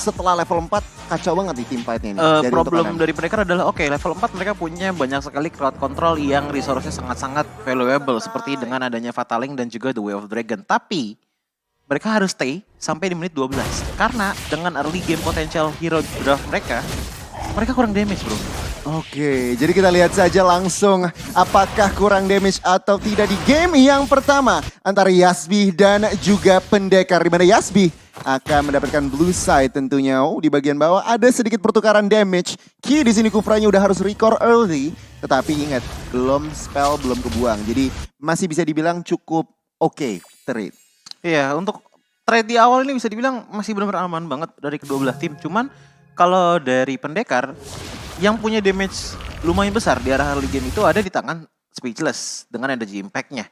setelah level 4 kacau banget di team fight-nya ini. Problem dari mereka adalah level 4 mereka punya banyak sekali crowd control yang resource-nya sangat-sangat valuable seperti dengan adanya Fataling dan juga The Way of Dragon. Tapi mereka harus stay sampai di menit 12 karena dengan early game potential hero draft mereka kurang damage, bro. Oke, jadi kita lihat saja langsung apakah kurang damage atau tidak di game yang pertama antara Yasbi dan juga Pendekar, di mana Yasbi akan mendapatkan blue side tentunya. Di bagian bawah ada sedikit pertukaran damage. Ki di sini Kufranya udah harus record early, tetapi ingat belum spell belum kebuang. Jadi masih bisa dibilang cukup oke trade. Iya, untuk trade di awal ini bisa dibilang masih benar-benar aman banget dari kedua belah tim. Cuman kalau dari Pendekar yang punya damage lumayan besar di arah early game itu ada di tangan Speechless dengan energy impact-nya.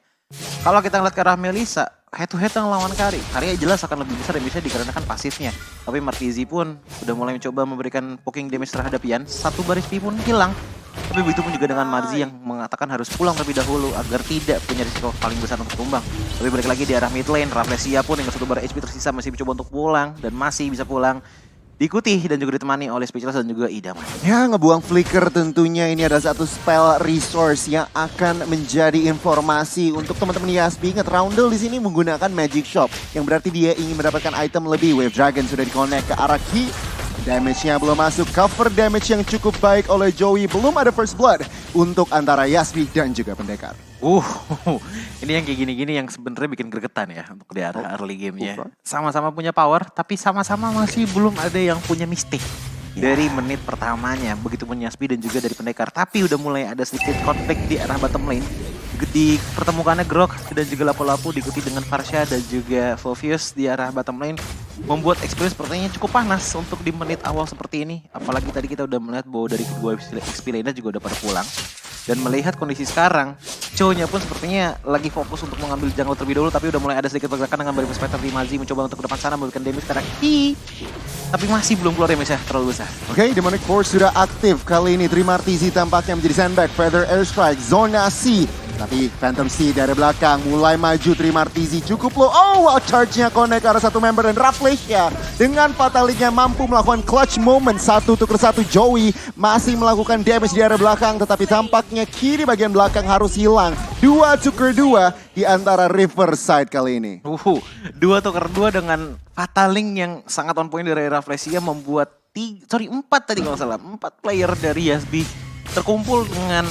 Kalau kita ngeliat ke arah Melissa, head to head yang lawan Kari jelas akan lebih besar damage-nya dikarenakan pasifnya. Tapi Martizi pun udah mulai mencoba memberikan poking damage terhadap Yan. Satu baris P pun hilang. Tapi begitu pun juga dengan Marzi yang mengatakan harus pulang terlebih dahulu agar tidak punya risiko paling besar untuk tumbang. Tapi balik lagi di arah mid lane, Rafflesia pun dengan satu bar HP tersisa masih mencoba untuk pulang dan masih bisa pulang. Diikuti dan juga ditemani oleh Speechless dan juga Idaman. Ya, ngebuang flicker tentunya ini adalah satu spell resource yang akan menjadi informasi untuk teman-teman Yasbi. Ingat, Roundel di sini menggunakan Magic Shop yang berarti dia ingin mendapatkan item lebih. Wave Dragon sudah di-connect ke arah Ki. Damage-nya belum masuk, cover damage yang cukup baik oleh Joey. Belum ada first blood untuk antara Yasbi dan juga Pendekar. Ini yang kayak gini-gini yang sebenarnya bikin gregetan ya untuk di arah early game-nya. Sama-sama punya power, tapi sama-sama masih belum ada yang punya mistik. Dari menit pertamanya, begitu pun Yasbi dan juga dari Pendekar. Tapi udah mulai ada sedikit konflik di arah bottom lane. Di pertemukannya Grok dan juga Lapu-Lapu diikuti dengan Farsha dan juga Fovius di arah bottom lane. Membuat experience sepertinya cukup panas untuk di menit awal seperti ini. Apalagi tadi kita udah melihat bahwa dari kedua XP lainnya juga udah pada pulang. Dan melihat kondisi sekarang, Cho-nya pun sepertinya lagi fokus untuk mengambil jungle terlebih dahulu. Tapi udah mulai ada sedikit pergerakan dengan Barry Perspective di Mazi mencoba untuk ke depan sana memberikan damage ke arah Ki. Tapi masih belum keluar damage-nya terlalu besar. Oke, Demonic Force sudah aktif kali ini. Trimartizi tampaknya menjadi sandbag. Feather Airstrike, zona C. Tapi Phantom C dari belakang mulai maju. Trimartizi cukup low. Wow, charge-nya connect ke arah satu member. Dan Rafflesia dengan Fatalingnya mampu melakukan clutch moment. 1-1 Joey masih melakukan damage di arah belakang. Tetapi tampaknya kiri bagian belakang harus hilang. 2-2 di antara Riverside kali ini. 2-2 dengan Fataling yang sangat on point dari Rafflesia membuat 4 tadi kalau salah. 4 player dari Yasbi terkumpul dengan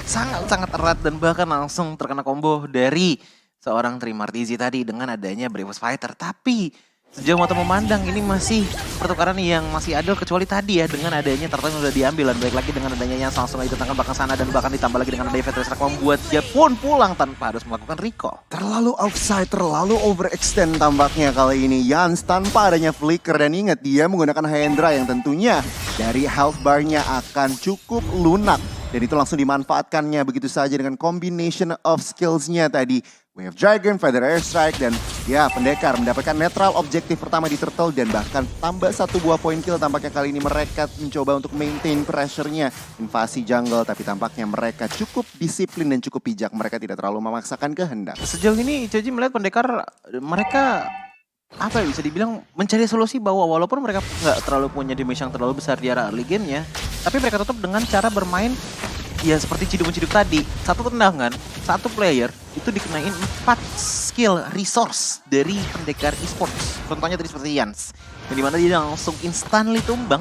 sangat-sangat erat dan bahkan langsung terkena combo dari seorang Trimartizi tadi dengan adanya Bravest Fighter. Tapi sejauh mata memandang ini masih pertukaran yang masih adil kecuali tadi ya dengan adanya turtle yang udah diambil dan balik lagi dengan adanya yang langsung ditentangkan belakang sana dan bahkan ditambah lagi dengan adanya Feather membuat dia pun pulang tanpa harus melakukan recall. Terlalu outside, terlalu overextend tampaknya kali ini Yans tanpa adanya flicker dan ingat dia menggunakan Hyendra yang tentunya dari health bar-nya akan cukup lunak. Dan itu langsung dimanfaatkannya begitu saja dengan combination of skills-nya tadi. Wave Dragon, Feather Airstrike, dan ya Pendekar mendapatkan netral objektif pertama di Turtle dan bahkan tambah 1 buah point kill. Tampaknya kali ini mereka mencoba untuk maintain pressure-nya invasi jungle, tapi tampaknya mereka cukup disiplin dan cukup bijak. Mereka tidak terlalu memaksakan kehendak. Sejauh ini Joji melihat Pendekar mereka bisa dibilang mencari solusi bahwa walaupun mereka nggak terlalu punya damage yang terlalu besar di arah early game-nya, tapi mereka tetap dengan cara bermain ya seperti ciduk-ciduk tadi. Satu tendangan, satu player itu dikenain 4 skill resource dari Pendekar Esports. Contohnya tadi seperti Yans, yang dimana dia langsung instantly tumbang.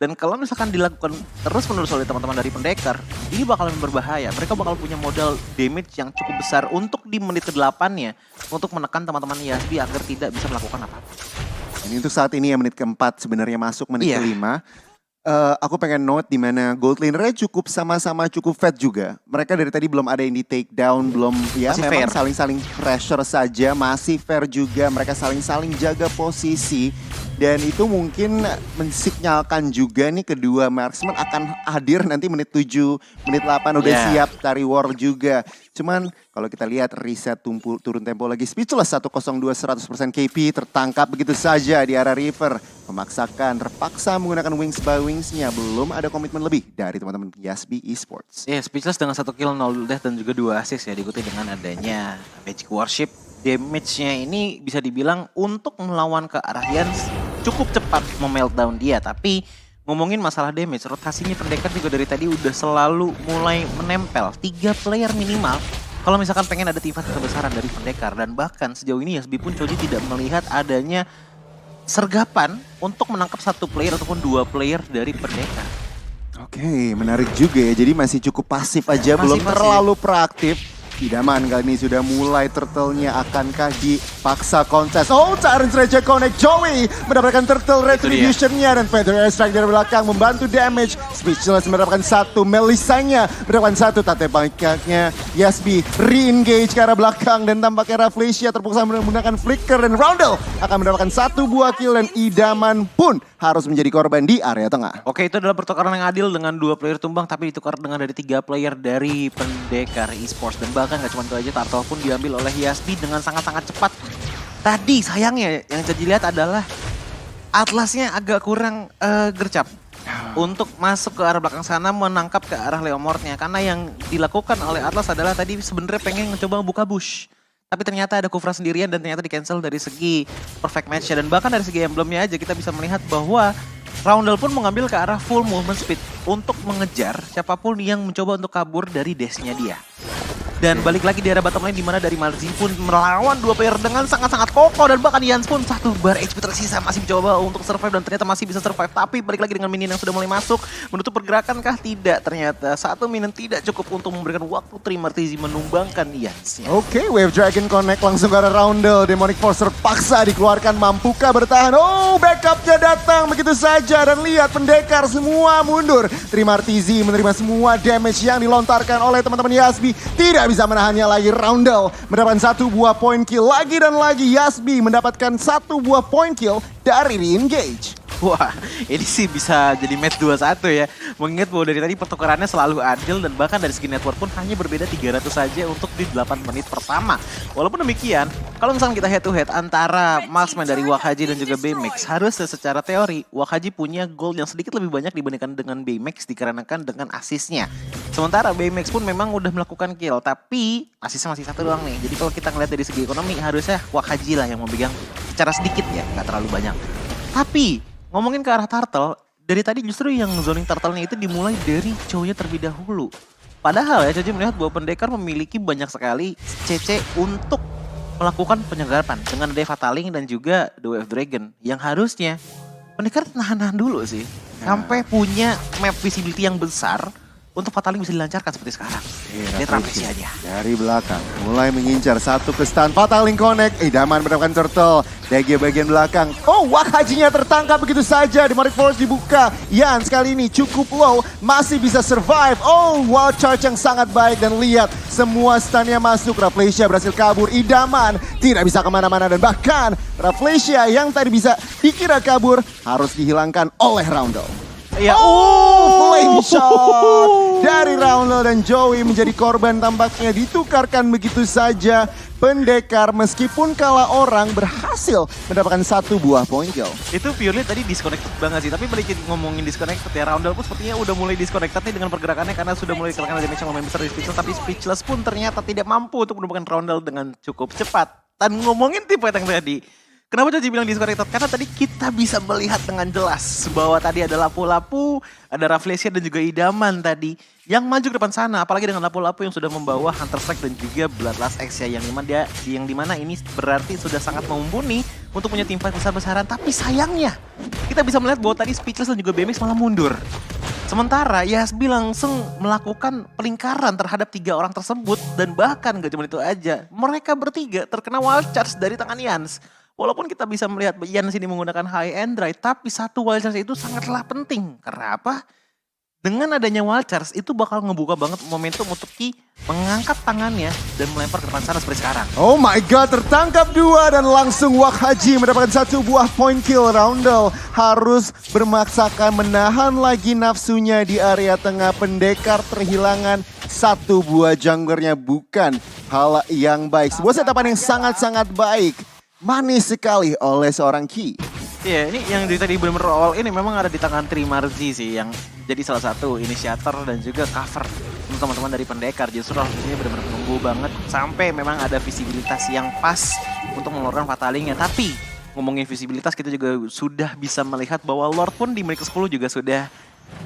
Dan kalau misalkan dilakukan terus-menerus oleh teman-teman dari Pendekar, ini bakalan berbahaya. Mereka bakal punya modal damage yang cukup besar untuk di menit ke-8-nya untuk menekan teman-teman Yasbi agar tidak bisa melakukan apa-apa. Ini untuk saat ini ya menit ke-4 sebenarnya masuk menit ke-5. Aku pengen note di mana gold laner-nya cukup sama-sama cukup fat juga. Mereka dari tadi belum ada yang di take down, belum ya masih memang fair. Saling-saling pressure saja, masih fair juga. Mereka saling-saling jaga posisi. Dan itu mungkin mensignalkan juga nih kedua marksman akan hadir nanti menit 7, menit 8 udah siap cari war juga. Cuman kalau kita lihat reset turun tempo lagi. Speechless 102 100% KP tertangkap begitu saja di arah River. Terpaksa menggunakan wings by wingsnya. Belum ada komitmen lebih dari teman-teman Yasbi Esports. Speechless dengan 1 kill 0 death dan juga 2 assist ya, diikuti dengan adanya Magic Worship. Damage-nya ini bisa dibilang untuk melawan ke arah Yans cukup cepat memeltdown dia. Tapi ngomongin masalah damage, rotasinya pendekar juga dari tadi udah selalu mulai menempel. 3 player minimal kalau misalkan pengen ada tifas kebesaran dari pendekar. Dan bahkan sejauh ini Yasbi pun Choji tidak melihat adanya sergapan untuk menangkap 1 player ataupun 2 player dari pendekar. Oke, menarik juga ya. Jadi masih cukup pasif aja, belum terlalu proaktif. Idaman kali ini sudah mulai, turtle-nya akankah dipaksa kontes. Oh, Tyrant Rage Connect, Joey mendapatkan turtle retribution-nya. Dan Feather Airstrike dari belakang membantu damage. Speechless mendapatkan 1, Melissa-nya mendapatkan 1. Tate bangkaknya Yasbi re-engage ke arah belakang. Dan tampaknya Rafflesia terpaksa menggunakan Flicker. Dan Roundel akan mendapatkan 1 buah kill. Dan Idaman pun harus menjadi korban di area tengah. Oke, itu adalah pertukaran yang adil dengan 2 player tumbang, tapi ditukar dengan dari 3 player dari pendekar esports. Dan bahkan gak cuma itu aja, Turtle pun diambil oleh Yasbi dengan sangat-sangat cepat. Tadi sayangnya yang jadi lihat adalah Atlasnya agak kurang gercep untuk masuk ke arah belakang sana menangkap ke arah Leomordnya. Karena yang dilakukan oleh Atlas adalah tadi sebenarnya pengen mencoba buka bush. Tapi ternyata ada Kufra sendirian dan ternyata di-cancel dari segi perfect match-nya. Dan bahkan dari segi emblemnya aja kita bisa melihat bahwa Roundel pun mengambil ke arah full movement speed untuk mengejar siapapun yang mencoba untuk kabur dari dash-nya dia. Dan balik lagi di area bottom lane, dimana dari Marzi pun melawan 2 player dengan sangat-sangat kokoh. Dan bahkan Yans pun 1 bar HP tersisa masih mencoba untuk survive dan ternyata masih bisa survive. Tapi balik lagi dengan minion yang sudah mulai masuk, menutup pergerakan kah? Tidak, ternyata 1 minion tidak cukup untuk memberikan waktu Trimartizi menumbangkan Yans. Oke, Wave Dragon Connect langsung ke arah Roundel. Demonic Force terpaksa dikeluarkan, mampukah bertahan? Oh, backupnya datang begitu saja. Dan lihat pendekar semua mundur. Trimartizi menerima semua damage yang dilontarkan oleh teman-teman Yasbi. Tidak bisa menahannya lagi. Roundel mendapatkan 1 buah point kill lagi dan lagi. Yasbi mendapatkan 1 buah point kill dari re-engage. Wah, ini sih bisa jadi match 2-1 ya. Mengingat bahwa dari tadi pertukarannya selalu adil dan bahkan dari segi network pun hanya berbeda 300 saja untuk di 8 menit pertama. Walaupun demikian, kalau misalnya kita head to head antara marksman dari Wakaji dan juga Baymax, harusnya secara teori Wakaji punya gold yang sedikit lebih banyak dibandingkan dengan Baymax dikarenakan dengan asisnya. Sementara Baymax pun memang udah melakukan kill, tapi asisnya masih 1 doang nih. Jadi kalau kita ngeliat dari segi ekonomi, harusnya Wakaji lah yang memegang secara sedikit ya, nggak terlalu banyak. Tapi ngomongin ke arah Turtle, dari tadi justru yang zoning Turtle-nya itu dimulai dari cowoknya terlebih dahulu. Padahal ya, Choji melihat bahwa pendekar memiliki banyak sekali CC untuk melakukan penyegaran dengan ada Fataling dan juga The Wave Dragon. Yang harusnya pendekar nahan-nahan dulu sih. Sampai punya map visibility yang besar untuk Fataling bisa dilancarkan seperti sekarang. Dia transisi aja. Dari belakang, mulai mengincar 1 ke stun. Fataling Connect, Idaman mendapatkan turtle. DG bagian belakang. Oh, Wakajinya tertangkap begitu saja. Demonic Force dibuka. Yans kali ini cukup low, masih bisa survive. Oh, wild charge yang sangat baik. Dan lihat, semua stunnya masuk. Rafflesia berhasil kabur. Idaman tidak bisa kemana-mana. Dan bahkan Rafflesia yang tadi bisa dikira kabur, harus dihilangkan oleh Roundel. Ya, flame shot dari Roundel dan Joey menjadi korban, tampaknya ditukarkan begitu saja. Pendekar meskipun kalah orang berhasil mendapatkan 1 buah point kill. Itu purely tadi disconnected banget sih, tapi balikin ngomongin disconnected ya, Roundel pun sepertinya udah mulai disconnected nih dengan pergerakannya karena sudah mulai dikeluarkan damage yang lumayan besar di Speechless, tapi Speechless pun ternyata tidak mampu untuk menemukan Roundel dengan cukup cepat. Dan ngomongin tipe yang tadi, kenapa Choji bilang disconnected? Karena tadi kita bisa melihat dengan jelas bahwa tadi ada Lapu-Lapu, ada Rafflesia dan juga Idaman tadi yang maju ke depan sana. Apalagi dengan Lapu-Lapu yang sudah membawa Hunter Strike dan juga Bloodlust X ya, yang dimana ini berarti sudah sangat mumpuni untuk punya tim fight besar-besaran. Tapi sayangnya kita bisa melihat bahwa tadi Speechless dan juga BMX malah mundur. Sementara Yasbi langsung melakukan pelingkaran terhadap 3 orang tersebut dan bahkan gak cuma itu aja, mereka bertiga terkena wild charge dari tangan Yans. Walaupun kita bisa melihat Yans ini menggunakan high and dry, tapi 1 wild charge itu sangatlah penting. Karena apa? Dengan adanya wild charge itu bakal ngebuka banget momentum untuk Ki mengangkat tangannya dan melempar ke depan sana seperti sekarang. Oh my god, tertangkap 2 dan langsung Wakaji mendapatkan 1 buah point kill. Roundel harus bermaksakan menahan lagi nafsunya di area tengah. Pendekar terhilangan 1 buah junglernya, bukan hal yang baik. Sebuah setapan yang sangat-sangat baik. Manis sekali oleh seorang Ki. Iya, ini yang dari tadi benar-benar awal ini memang ada di tangan Trimarzi sih yang jadi salah satu inisiator dan juga cover untuk teman-teman dari pendekar. Justru ini benar-benar menunggu banget sampai memang ada visibilitas yang pas untuk mengeluarkan Fatalingnya. Tapi ngomongin visibilitas kita juga sudah bisa melihat bahwa Lord pun di menit ke-10 juga sudah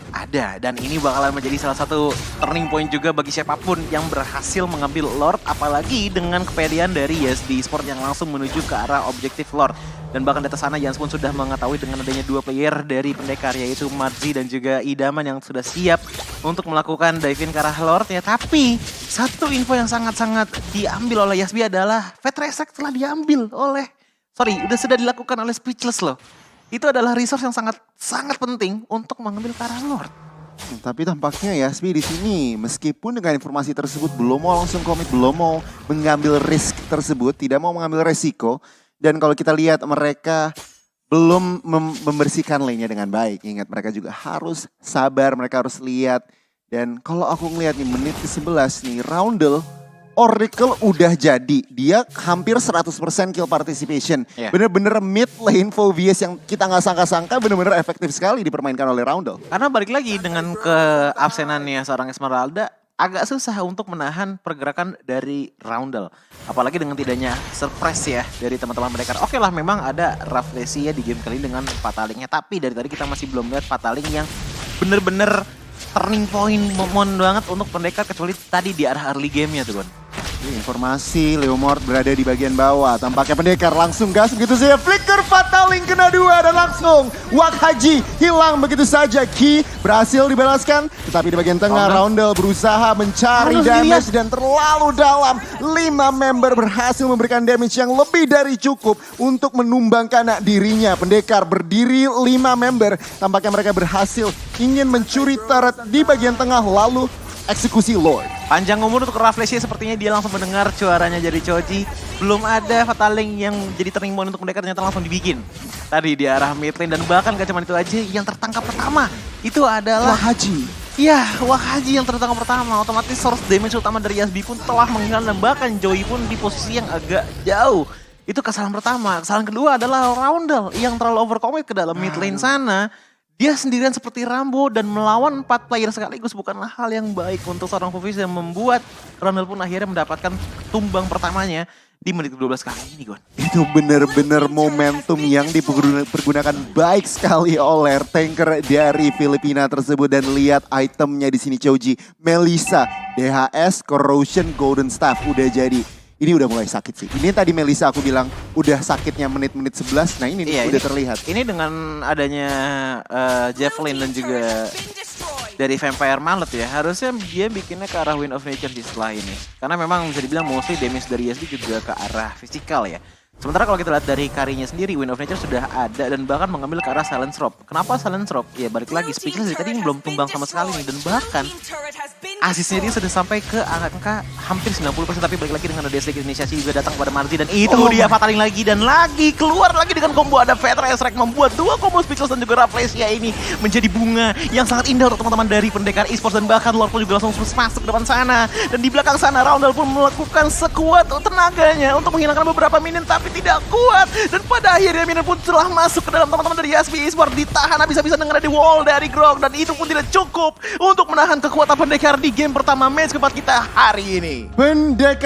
ada. Dan ini bakalan menjadi salah satu turning point juga bagi siapapun yang berhasil mengambil Lord. Apalagi dengan kepedean dari YSD Esports yang langsung menuju ke arah objektif Lord. Dan bahkan di atas sana Jans pun sudah mengetahui dengan adanya 2 player dari pendekar yaitu Marzi dan juga Idaman yang sudah siap untuk melakukan dive-in ke arah Lord ya. Tapi satu info yang sangat-sangat diambil oleh Yasbi adalah Fat Reset telah diambil oleh sudah dilakukan oleh Speechless loh. Itu adalah resource yang sangat penting untuk mengambil ke arah Lord. Tapi tampaknya Yasbi di sini meskipun dengan informasi tersebut belum mau langsung komit, belum mau mengambil risk tersebut, tidak mau mengambil resiko. Dan kalau kita lihat mereka belum membersihkan lane-nya dengan baik. Ingat mereka juga harus sabar, mereka harus lihat. Dan kalau aku ngelihat nih menit ke-11 nih, Roundel Oracle udah jadi. Dia hampir 100% kill participation. Yeah. Bener-bener mid lane VS yang kita nggak sangka-sangka bener-bener efektif sekali dipermainkan oleh Roundel. Karena balik lagi dengan keabsenannya seorang Esmeralda, agak susah untuk menahan pergerakan dari Roundel. Apalagi dengan tidaknya surprise ya dari teman-teman mereka. Oke lah memang ada Raflesi ya di game kali dengan Fatalingnya. Tapi dari tadi kita masih belum lihat Fataling yang bener-bener turning point momen banget untuk pendekar. Kecuali tadi di arah early game-nya tuh kan. Informasi Leomord berada di bagian bawah. Tampaknya pendekar langsung gas begitu saja. Flicker Fataling kena 2 dan langsung Wak Haji hilang begitu saja. Ki berhasil dibalaskan. Tetapi di bagian tengah Roundel berusaha mencari damage dan terlalu dalam. 5 member berhasil memberikan damage yang lebih dari cukup untuk menumbangkan dirinya. Pendekar berdiri 5 member. Tampaknya mereka berhasil ingin mencuri turret di bagian tengah lalu eksekusi Lord. Panjang umur untuk Raflesi sepertinya dia langsung mendengar suaranya dari Choji. Belum ada Fataling yang jadi turning point untuk mereka ternyata langsung dibikin. Tadi di arah mid lane dan bahkan gak cuma itu aja yang tertangkap pertama. Itu adalah Wak Haji. Iya, Wak Haji yang tertangkap pertama. Otomatis source damage utama dari Yasbi pun telah menghilang dan bahkan Joey pun di posisi yang agak jauh. Itu kesalahan pertama. Kesalahan kedua adalah Roundel yang terlalu overcommit ke dalam mid lane sana. Dia sendirian seperti Rambo dan melawan 4 player sekaligus bukanlah hal yang baik untuk seorang Fufis yang membuat Roundel pun akhirnya mendapatkan tumbang pertamanya di menit ke-12 kali ini, Gon. Itu benar-benar momentum yang dipergunakan baik sekali oleh tanker dari Filipina tersebut. Dan lihat itemnya di sini Choji, Melissa, DHS, Corrosion, Golden Staff udah jadi. Ini udah mulai sakit sih. Ini tadi Melissa aku bilang udah sakitnya menit-menit 11. Nah ini udah terlihat. Ini dengan adanya Javelin dan juga dari Vampire Mallet ya. Harusnya dia bikinnya ke arah Wind of Nature sih setelah ini. Karena memang bisa dibilang mostly damage dari YSD juga ke arah fisikal ya. Sementara kalau kita lihat dari karinya sendiri, Wind of Nature sudah ada dan bahkan mengambil ke arah Silence Rob. Kenapa Silence Rob? Ya balik lagi, Speechless dari tadi ini belum tumbang sama sekali nih. Dan bahkan asisnya dia sudah sampai ke angka hampir 90%. Tapi balik lagi dengan ada sedikit inisiasi juga datang kepada Marzi. Dan itu dia Fataling lagi dan lagi keluar lagi dengan combo ada Vetra Esrek membuat 2 combo Speechless dan juga Rafflesia ini menjadi bunga yang sangat indah untuk teman-teman dari pendekar esports. Dan bahkan Lord pun juga langsung masuk ke depan sana. Dan di belakang sana Roundel pun melakukan sekuat tenaganya untuk menghilangkan beberapa minion tapi tidak kuat. Dan pada akhirnya minion pun telah masuk ke dalam teman-teman dari Yasbi Esports. Ditahan habis-habisan dengan ada di wall dari Grog. Dan itu pun tidak cukup untuk menahan kekuatan pendekar di game pertama match keempat kita hari ini. Pendekar